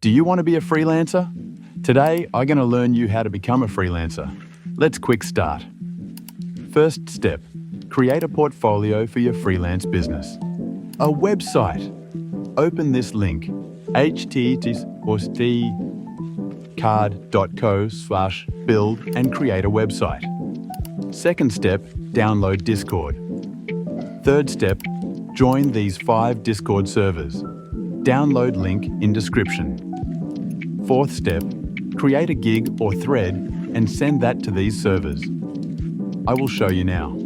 Do you want to be a freelancer? Today, I'm going to learn you how to become a freelancer. Let's quick start. First step, create a portfolio for your freelance business. A website. Open this link, http://card.co/build and create a website. Second step, download Discord. Third step, join these 5 Discord servers. Download link in description. Fourth step, create a gig or thread and send that to these servers. I will show you now.